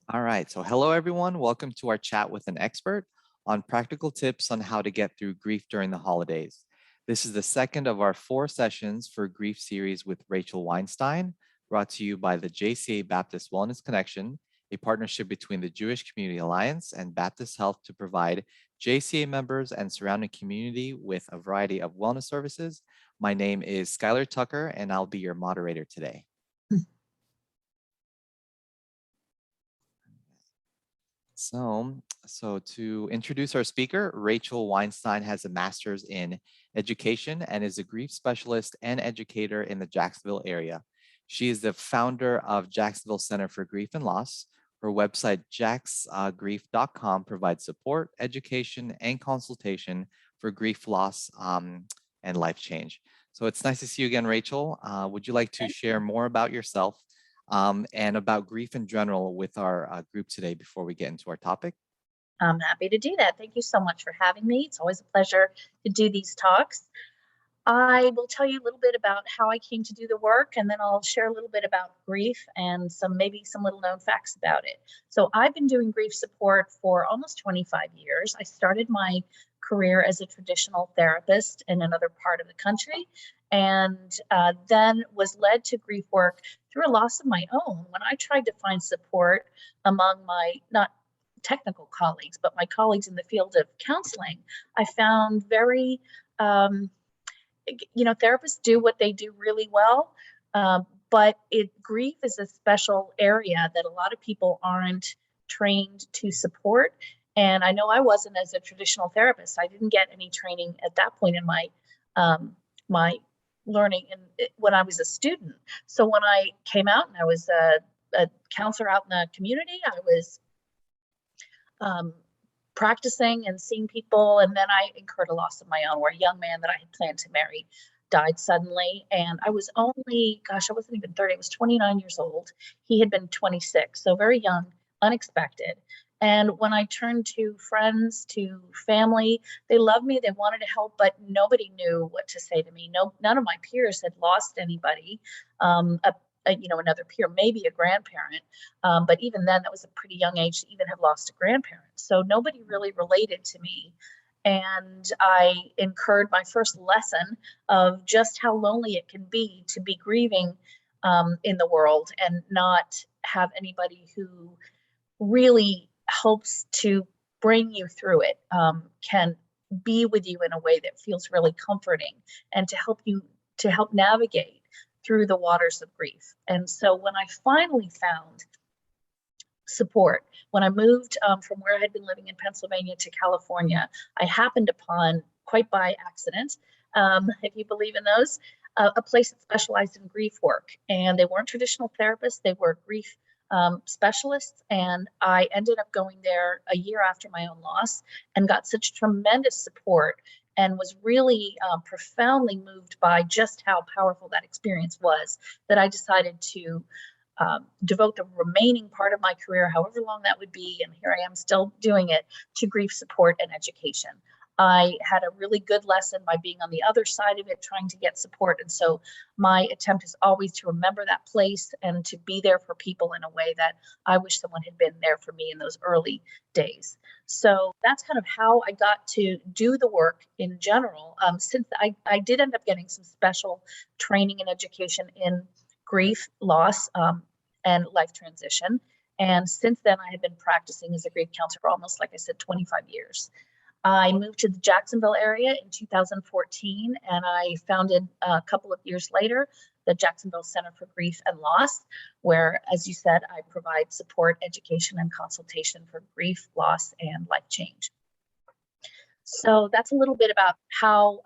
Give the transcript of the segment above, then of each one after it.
All right, so hello everyone. Welcome to our chat with an expert on practical tips on how to get through grief during the holidays. This is the second of our 4 sessions for grief series with Rachel Weinstein, brought to you by the JCA Baptist Wellness Connection, a partnership between the Jewish Community Alliance and Baptist Health to provide JCA members and surrounding community with a variety of wellness services. My name is Skylar Tucker, and I'll be your moderator today. So to introduce our speaker, Rachel Weinstein has a master's in education and is a grief specialist and educator in the Jacksonville area. She is the founder of Jacksonville Center for Grief and Loss. Her website, jacksgrief.com, provides support, education, and consultation for grief, loss, and life change. So it's nice to see you again, Rachel. Would you like to share more about yourself and about grief in general with our group today before we get into our topic? I'm happy to do that. Thank you so much for having me. It's always a pleasure to do these talks. I will tell you a little bit about how I came to do the work, and then I'll share a little bit about grief and maybe some little known facts about it. So I've been doing grief support for almost 25 years. I started my career as a traditional therapist in another part of the country, and then was led to grief work through a loss of my own when I tried to find support among my not technical colleagues, but my colleagues in the field of counseling. I found very therapists do what they do really well, but grief is a special area that a lot of people aren't trained to support. And I know I wasn't as a traditional therapist. I didn't get any training at that point in my learning when I was a student. So when I came out and I was a counselor out in the community, I was practicing and seeing people. And then I incurred a loss of my own, where a young man that I had planned to marry died suddenly. And I was only, I wasn't even 30, I was 29 years old. He had been 26, so very young, unexpected. And when I turned to friends, to family, they loved me, they wanted to help, but nobody knew what to say to me. None of my peers had lost anybody. Another peer, maybe a grandparent. But even then, that was a pretty young age to even have lost a grandparent. So nobody really related to me. And I incurred my first lesson of just how lonely it can be to be grieving in the world and not have anybody who really helps to bring you through it, can be with you in a way that feels really comforting and to help navigate through the waters of grief. And so when I finally found support, when I moved from where I had been living in Pennsylvania to California, I happened upon, quite by accident, if you believe in those, a place that specialized in grief work. And they weren't traditional therapists, they were grief specialists. And I ended up going there a year after my own loss and got such tremendous support and was really profoundly moved by just how powerful that experience was, that I decided to devote the remaining part of my career, however long that would be, and here I am still doing it, to grief support and education. I had a really good lesson by being on the other side of it, trying to get support. And so my attempt is always to remember that place and to be there for people in a way that I wish someone had been there for me in those early days. So that's kind of how I got to do the work in general. Since I did end up getting some special training and education in grief, loss, and life transition. And since then, I have been practicing as a grief counselor for almost, like I said, 25 years. I moved to the Jacksonville area in 2014, and I founded a couple of years later the Jacksonville Center for Grief and Loss, where, as you said, I provide support, education, and consultation for grief, loss, and life change. So that's a little bit about how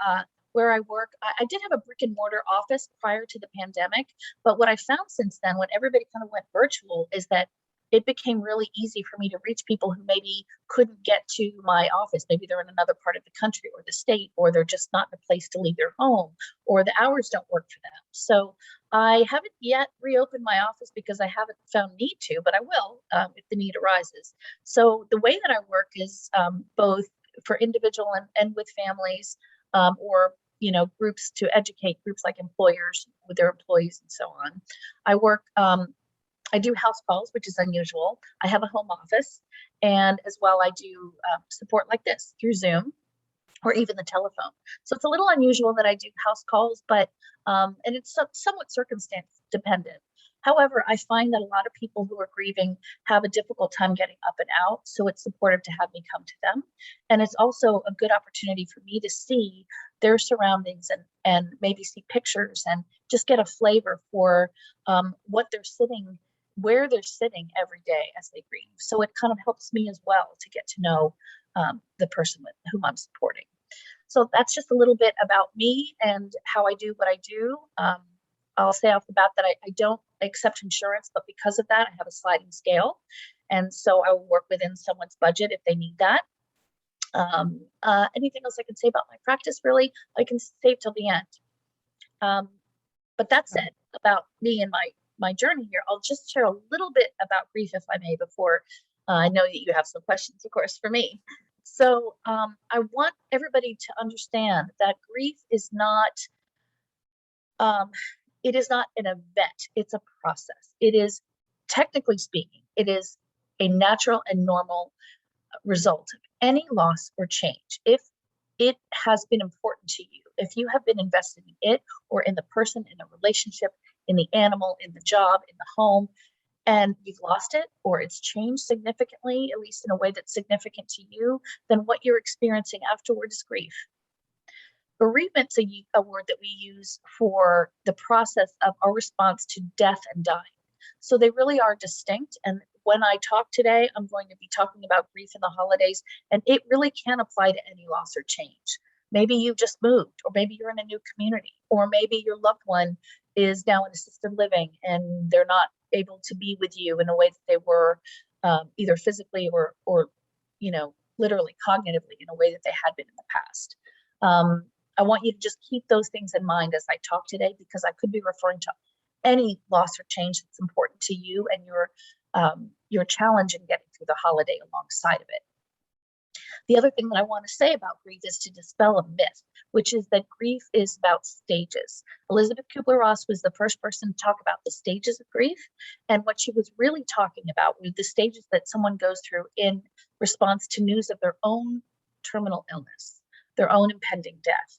where I work. I did have a brick and mortar office prior to the pandemic, but what I found since then, when everybody kind of went virtual, is that it became really easy for me to reach people who maybe couldn't get to my office. Maybe they're in another part of the country or the state, or they're just not in a place to leave their home, or the hours don't work for them. So I haven't yet reopened my office because I haven't found need to, but I will if the need arises. So the way that I work is both for individual and with families, or groups to educate, groups like employers with their employees and so on. I work I do house calls, which is unusual. I have a home office, and as well, I do support like this through Zoom or even the telephone. So it's a little unusual that I do house calls, but and it's somewhat circumstance dependent. However, I find that a lot of people who are grieving have a difficult time getting up and out. So it's supportive to have me come to them. And it's also a good opportunity for me to see their surroundings and maybe see pictures and just get a flavor for what they're sitting, where they're sitting every day as they grieve. So it kind of helps me as well to get to know the person with whom I'm supporting. So that's just a little bit about me and how I do what I do. I'll say off the bat that I don't accept insurance, but because of that, I have a sliding scale. And so I will work within someone's budget if they need that. Anything else I can say about my practice, really, I can save till the end. But that's it about me and my journey here. I'll just share a little bit about grief, if I may, before I know that you have some questions, of course, for me. So I want everybody to understand that grief is not um, it is not an event. It's a process. It is, technically speaking, it is a natural and normal result of any loss or change. If it has been important to you, if you have been invested in it or in the person, in a relationship, in the animal, in the job, in the home, and you've lost it or it's changed significantly, at least in a way that's significant to you, then what you're experiencing afterward is grief. Bereavement's a word that we use for the process of our response to death and dying. So they really are distinct. And when I talk today, I'm going to be talking about grief in the holidays, and it really can apply to any loss or change. Maybe you just moved, or maybe you're in a new community, or maybe your loved one is now in assisted living and they're not able to be with you in a way that they were either physically or literally cognitively in a way that they had been in the past. I want you to just keep those things in mind as I talk today, because I could be referring to any loss or change that's important to you and your challenge in getting through the holiday alongside of it. The other thing that I want to say about grief is to dispel a myth, which is that grief is about stages. Elizabeth Kubler-Ross was the first person to talk about the stages of grief, and what she was really talking about were the stages that someone goes through in response to news of their own terminal illness, their own impending death.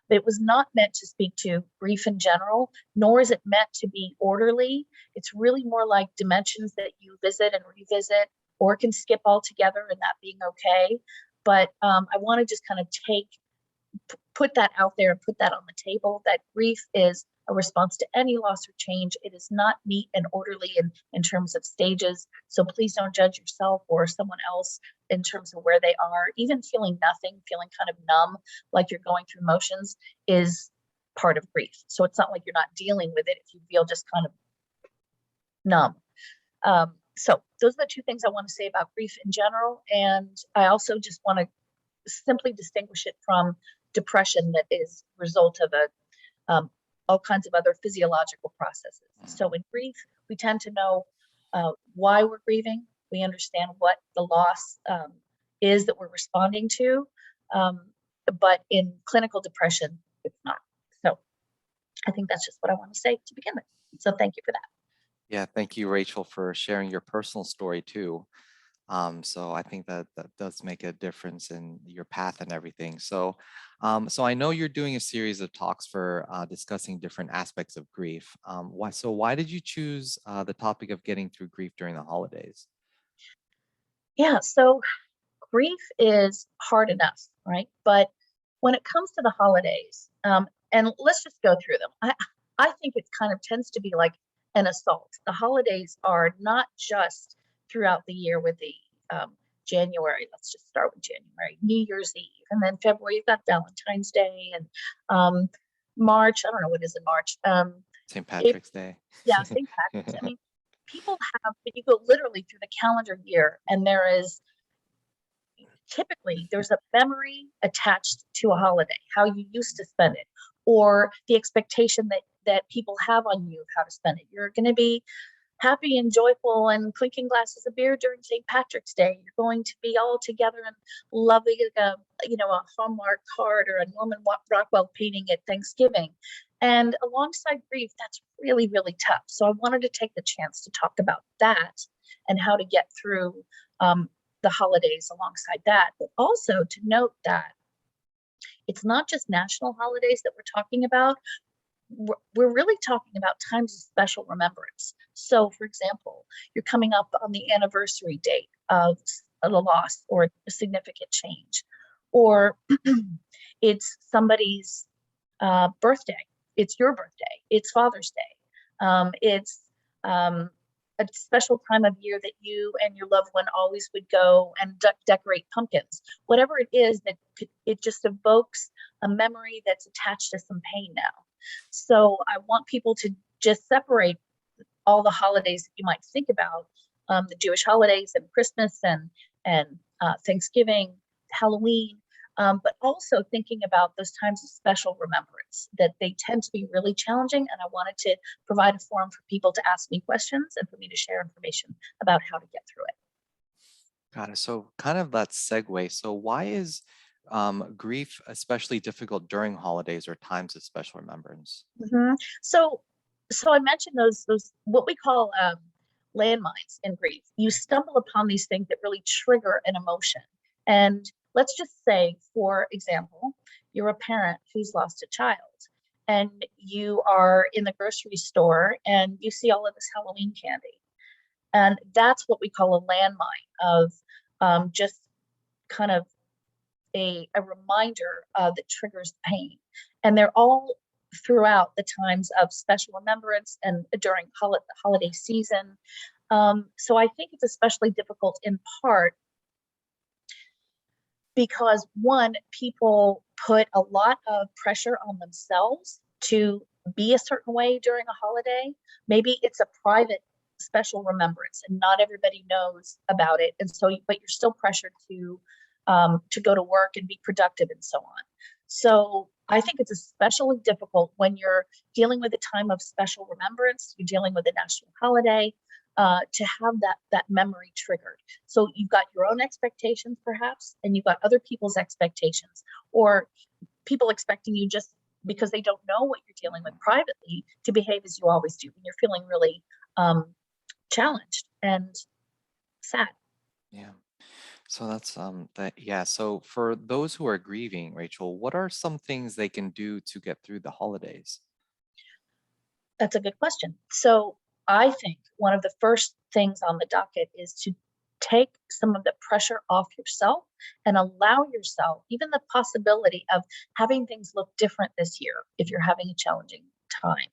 It was not meant to speak to grief in general, nor is it meant to be orderly. It's really more like dimensions that you visit and revisit, or can skip altogether, and that being okay. But I want to just kind of put that out there and put that on the table, that grief is a response to any loss or change. It is not neat and orderly in terms of stages. So please don't judge yourself or someone else in terms of where they are. Even feeling nothing, feeling kind of numb, like you're going through motions, is part of grief. So it's not like you're not dealing with it if you feel just kind of numb. So those are the two things I want to say about grief in general. And I also just want to simply distinguish it from depression that is a result of all kinds of other physiological processes. So in grief, we tend to know why we're grieving. We understand what the loss is that we're responding to. But in clinical depression, it's not. So I think that's just what I want to say to begin with. So thank you for that. Yeah, thank you, Rachel, for sharing your personal story too. So I think that does make a difference in your path and everything. So I know you're doing a series of talks for discussing different aspects of grief. Why did you choose the topic of getting through grief during the holidays? Yeah, so grief is hard enough, right? But when it comes to the holidays, and let's just go through them. I think it kind of tends to be like an assault. The holidays are not just throughout the year with the January. Let's just start with January, New Year's Eve, and then February you've got Valentine's Day, and March. I don't know what is in March. St. April, Patrick's Day. yeah, St. Patrick's. I mean, people have. But you go literally through the calendar year, and there is typically there's a memory attached to a holiday, how you used to spend it, or the expectation that people have on you of how to spend it. You're going to be happy and joyful and clinking glasses of beer during St. Patrick's Day. You're going to be all together and loving a Hallmark card or a Norman Rockwell painting at Thanksgiving. And alongside grief, that's really, really tough. So I wanted to take the chance to talk about that and how to get through the holidays alongside that, but also to note that it's not just national holidays that we're talking about. We're really talking about times of special remembrance. So, for example, you're coming up on the anniversary date of a loss or a significant change, or it's somebody's birthday. It's your birthday. It's Father's Day. It's a special time of year that you and your loved one always would go and decorate pumpkins. Whatever it is that it just evokes a memory that's attached to some pain now. So I want people to just separate all the holidays that you might think about, the Jewish holidays and Christmas and Thanksgiving, Halloween, but also thinking about those times of special remembrance, that they tend to be really challenging. And I wanted to provide a forum for people to ask me questions and for me to share information about how to get through it. Got it. So kind of that segue. So why is grief especially difficult during holidays or times of special remembrance? Mm-hmm. So, so I mentioned those what we call landmines in grief. You stumble upon these things that really trigger an emotion. And let's just say, for example, you're a parent who's lost a child, and you are in the grocery store and you see all of this Halloween candy, and that's what we call a landmine of just kind of a reminder that triggers pain. And they're all throughout the times of special remembrance and during holiday season. So I think it's especially difficult in part because one, people put a lot of pressure on themselves to be a certain way during a holiday. Maybe it's a private special remembrance and not everybody knows about it. And so, but you're still pressured to go to work and be productive and so on. So I think it's especially difficult when you're dealing with a time of special remembrance, you're dealing with a national holiday, to have that memory triggered. So you've got your own expectations, perhaps, and you've got other people's expectations, or people expecting you just because they don't know what you're dealing with privately to behave as you always do, and you're feeling really challenged and sad. Yeah. So that's that yeah. So for those who are grieving, Rachel, what are some things they can do to get through the holidays? That's a good question. So I think one of the first things on the docket is to take some of the pressure off yourself and allow yourself even the possibility of having things look different this year if you're having a challenging time.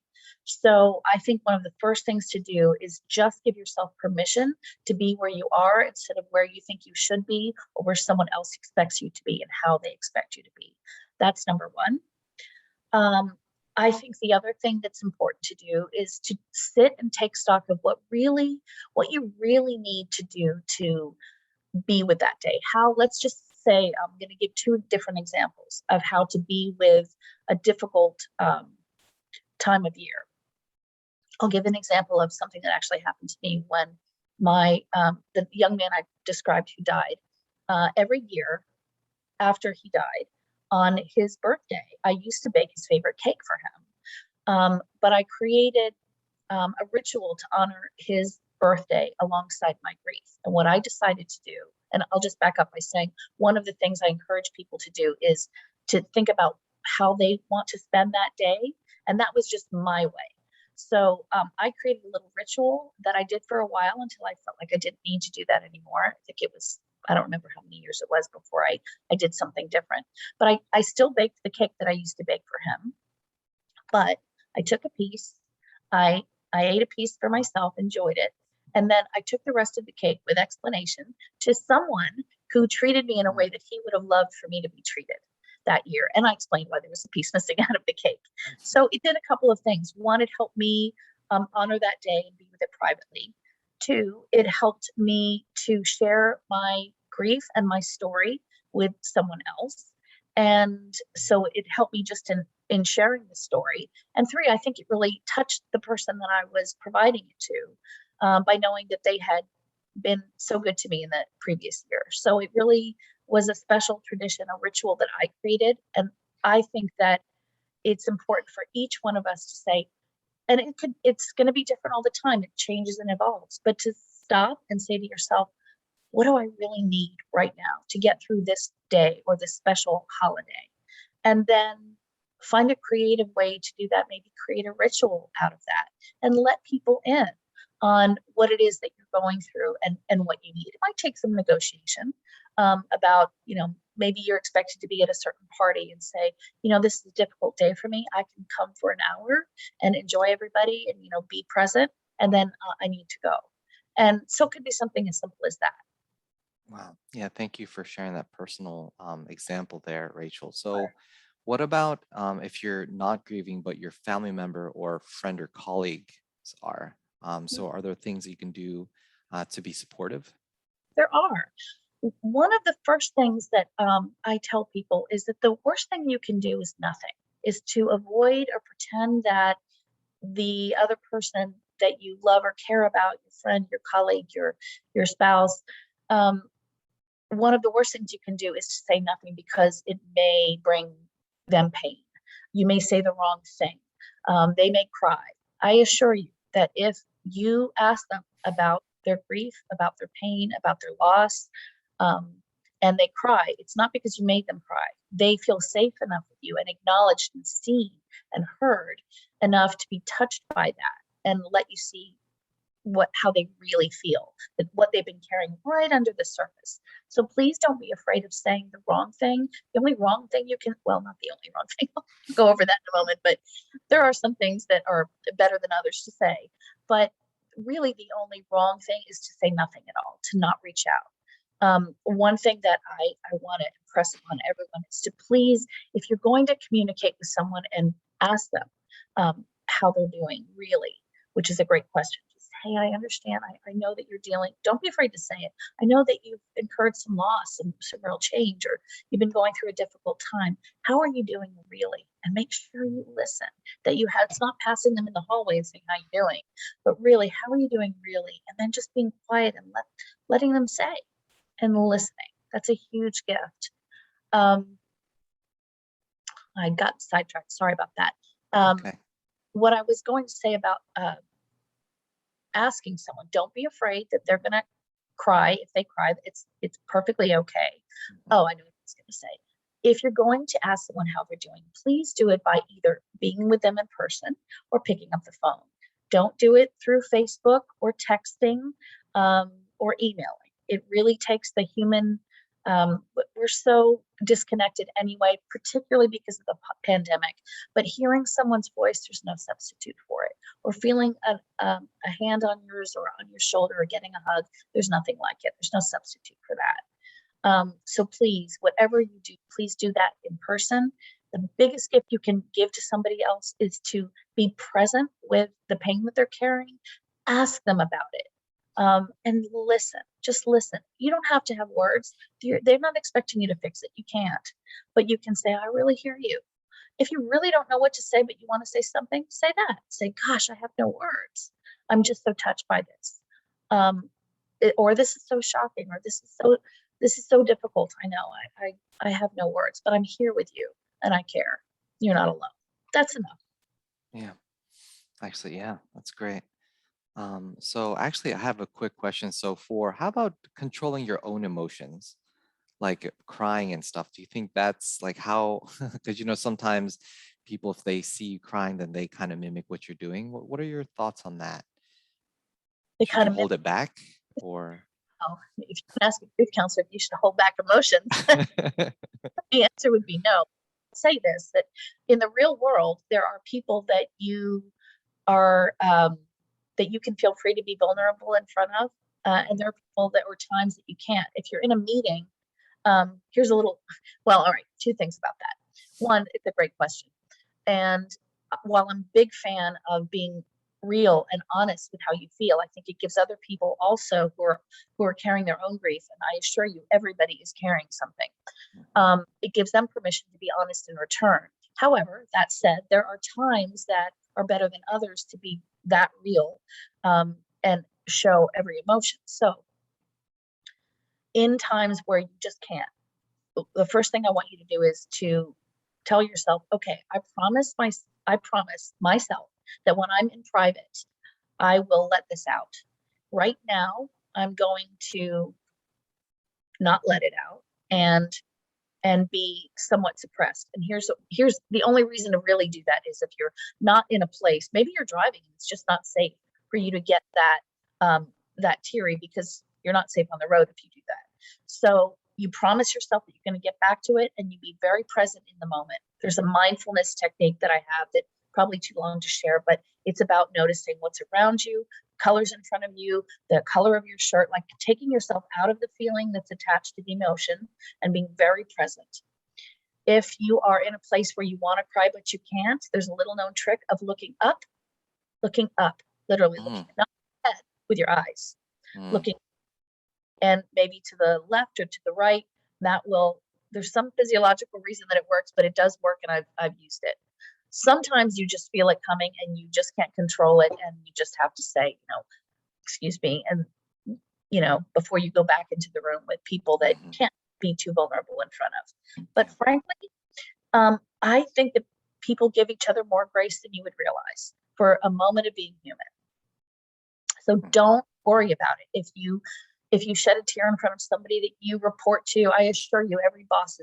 So I think one of the first things to do is just give yourself permission to be where you are instead of where you think you should be or where someone else expects you to be and how they expect you to be. That's number one. Um, I think the other thing that's important to do is to sit and take stock of what you really need to do to be with that day. How, let's just say, I'm going to give two different examples of how to be with a difficult time of year. I'll give an example of something that actually happened to me when the young man I described who died. Every year after he died, on his birthday, I used to bake his favorite cake for him. But I created a ritual to honor his birthday alongside my grief. And what I decided to do, and I'll just back up by saying, one of the things I encourage people to do is to think about how they want to spend that day. And that was just my way. So I created a little ritual that I did for a while until I felt like I didn't need to do that anymore. I think it was, I don't remember how many years it was before I did something different. But I still baked the cake that I used to bake for him. But I took a piece, I I ate a piece for myself, enjoyed it, and then I took the rest of the cake with explanation to someone who treated me in a way that he would have loved for me to be treated that year. And I explained why there was a piece missing out of the cake. So it did a couple of things. One, it helped me honor that day and be with it privately. Two, it helped me to share my grief and my story with someone else. And so it helped me just in sharing the story. And three, I think it really touched the person that I was providing it to, by knowing that they had been so good to me in the previous year. So it really was a special tradition, a ritual that I created. And I think that it's important for each one of us to say, and it's going to be different all the time. It changes and evolves, but to stop and say to yourself, what do I really need right now to get through this day or this special holiday? And then find a creative way to do that. Maybe create a ritual out of that and let people in on what it is that you're going through and what you need. It might take some negotiation about, maybe you're expected to be at a certain party and say, this is a difficult day for me. I can come for an hour and enjoy everybody and, be present. And then I need to go. And so it could be something as simple as that. Wow. Yeah, thank you for sharing that personal example there, Rachel. So, what about if you're not grieving, but your family member or friend or colleagues are? So, are there things that you can do to be supportive? There are. One of the first things that I tell people is that the worst thing you can do is nothing, is to avoid or pretend that the other person that you love or care about, your friend, your colleague, your spouse, one of the worst things you can do is to say nothing because it may bring them pain. You may say the wrong thing. They may cry. I assure you that if you ask them about their grief, about their pain, about their loss, um, and they cry, it's not because you made them cry. They feel safe enough with you and acknowledged and seen and heard enough to be touched by that and let you see how they really feel, that what they've been carrying right under the surface. So please don't be afraid of saying the wrong thing. The only wrong thing you can, well, not the only wrong thing, I'll go over that in a moment, but there are some things that are better than others to say. But really the only wrong thing is to say nothing at all, to not reach out. One thing that I want to impress upon everyone is to please, if you're going to communicate with someone and ask them how they're doing, really, which is a great question. Just, hey, I understand. I know that you're dealing. Don't be afraid to say it. I know that you've incurred some loss and some real change, or you've been going through a difficult time. How are you doing, really? And make sure you listen. That you have. It's not passing them in the hallway and saying how you doing, but really, how are you doing, really? And then just being quiet and letting them say and listening. That's a huge gift. I got sidetracked. Sorry about that. Okay. What I was going to say about asking someone, don't be afraid that they're going to cry. If they cry, it's perfectly okay. Oh, I know what I was going to say. If you're going to ask someone how they're doing, please do it by either being with them in person or picking up the phone. Don't do it through Facebook or texting or emailing. It really takes the human. We're so disconnected anyway, particularly because of the pandemic. But hearing someone's voice, there's no substitute for it. Or feeling a hand on yours or on your shoulder or getting a hug, there's nothing like it. There's no substitute for that. So please, whatever you do, please do that in person. The biggest gift you can give to somebody else is to be present with the pain that they're carrying. Ask them about it. And listen, just listen. You don't have to have words. They're not expecting you to fix it. You can't, but you can say, I really hear you. If you really don't know what to say, but you want to say something, say that. Say, gosh, I have no words. I'm just so touched by this. Or this is so shocking, or this is so difficult. I know I have no words, but I'm here with you and I care. You're not alone. That's enough. Yeah. Actually, yeah, that's great. So actually, I have a quick question. So how about controlling your own emotions, like crying and stuff? Do you think that's like how, because sometimes people, if they see you crying, then they kind of mimic what you're doing. What are your thoughts on that? They Should kind you of mimic. hold it back or? Oh, if you can ask a grief counselor if you should hold back emotions, the answer would be no. I'll say this, that in the real world, there are people that you are that you can feel free to be vulnerable in front of, and there are people that or times that you can't. If you're in a meeting, here's a little. Well, all right, two things about that. One, it's a great question, and while I'm a big fan of being real and honest with how you feel, I think it gives other people also who are carrying their own grief, and I assure you, everybody is carrying something. It gives them permission to be honest in return. However, that said, there are times that are better than others to be that real and show every emotion. So, in times where you just can't, the first thing I want you to do is to tell yourself, okay, I promise myself that when I'm in private, I will let this out. Right now, I'm going to not let it out and be somewhat suppressed. And here's the only reason to really do that is if you're not in a place, maybe you're driving and it's just not safe for you to get that teary because you're not safe on the road if you do that. So you promise yourself that you're going to get back to it and you be very present in the moment. There's a mindfulness technique that I have that probably too long to share, but it's about noticing what's around you, colors in front of you, the color of your shirt, like taking yourself out of the feeling that's attached to the emotion and being very present. If you are in a place where you want to cry but you can't, there's a little known trick of looking up, literally looking not ahead with your eyes, looking and maybe to the left or to the right. There's some physiological reason that it works, but it does work and I've used it. Sometimes you just feel it coming and you just can't control it and you just have to say, excuse me, and before you go back into the room with people that you can't be too vulnerable in front of. But frankly, I think that people give each other more grace than you would realize for a moment of being human. So don't worry about it. If you shed a tear in front of somebody that you report to, I assure you every boss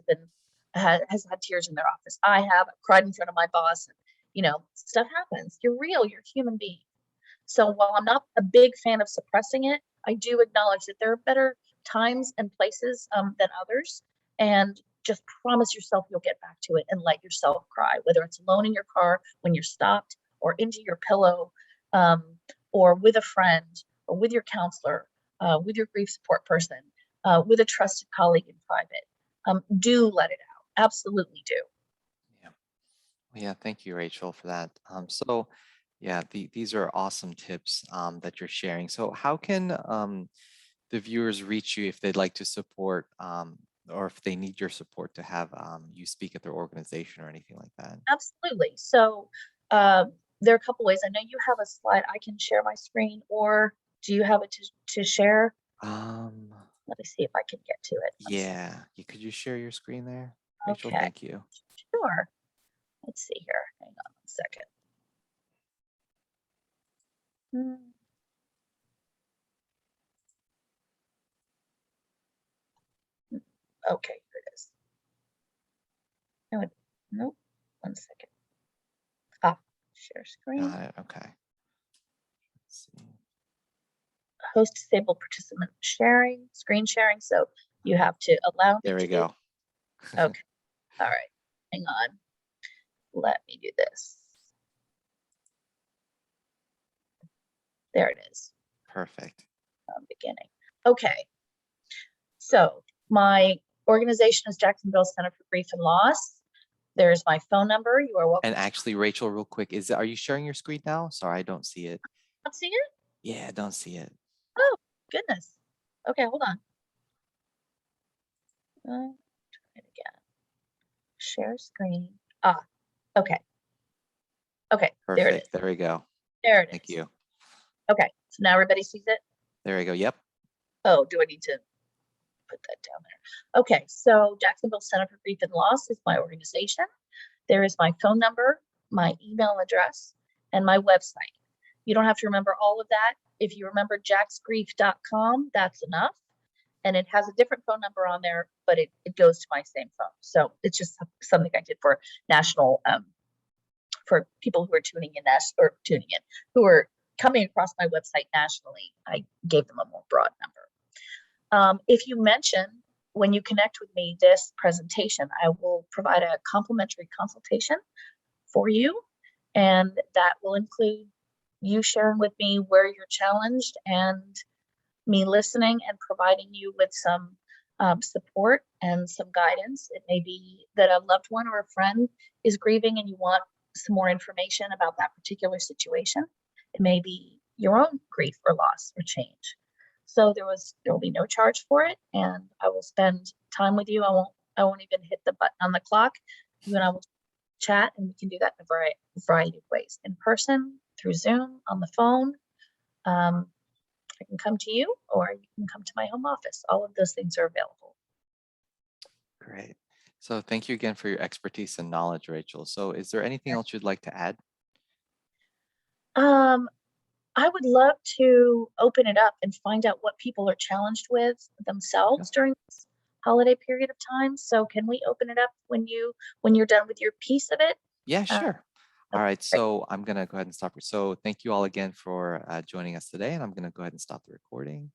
has had tears in their office. I have cried in front of my boss. And, stuff happens. You're real. You're a human being. So while I'm not a big fan of suppressing it, I do acknowledge that there are better times and places than others. And just promise yourself you'll get back to it and let yourself cry, whether it's alone in your car when you're stopped or into your pillow or with a friend or with your counselor, with your grief support person, with a trusted colleague in private. Do let it out. Absolutely do. Yeah, thank you, Rachel, for that. So, yeah, these are awesome tips that you're sharing. So, how can the viewers reach you if they'd like to support or if they need your support to have you speak at their organization or anything like that? Absolutely. So, there are a couple ways. I know you have a slide. I can share my screen, or do you have it to share? Um, Let me see if I can get to it. yeah, could you share your screen there, Rachel? Okay, Thank you. sure. Let's see here. Hang on 1 second. Okay, here it is. No, nope. 1 second. Share screen. Got it. Okay. Let's see. Host disabled participant sharing, screen sharing. So you have to allow me There we to go. Okay. All right. Hang on. Let me do this. There it is. Perfect. Beginning. Okay. So my organization is Jacksonville Center for Grief and Loss. There's my phone number. You are welcome. And actually, Rachel, real quick, are you sharing your screen now? Sorry, I don't see it. Not see it? Yeah, I don't see it. Oh, goodness. Okay, hold on. Try it again. Share screen. Okay. Okay, there it is. Perfect. There we go. There it is. Thank you. Okay, so now everybody sees it? There we go. Yep. Oh, do I need to put that down there? Okay, so Jacksonville Center for Grief and Loss is my organization. There is my phone number, my email address, and my website. You don't have to remember all of that. If you remember jacksgrief.com, that's enough. And it has a different phone number on there, but it goes to my same phone. So it's just something I did for national, for people who are tuning in, who are coming across my website nationally. I gave them a more broad number. If you mention when you connect with me this presentation, I will provide a complimentary consultation for you, and that will include you sharing with me where you're challenged and me listening and providing you with some support and some guidance. It may be that a loved one or a friend is grieving and you want some more information about that particular situation. It may be your own grief or loss or change. So there will be no charge for it, and I will spend time with you. I won't even hit the button on the clock. You and I will chat, and we can do that in a variety of ways: in person, through Zoom, on the phone. I can come to you, or you can come to my home office. All of those things are available. Great. So thank you again for your expertise and knowledge, Rachel. So is there anything else you'd like to add? Um, I would love to open it up and find out what people are challenged with Okay. themselves during this holiday period of time. So can we open it up when you're done with your piece of it? Yeah, Uh, sure. All okay, right. great. So I'm going to go ahead and stop. So thank you all again for joining us today. And I'm going to go ahead and stop the recording.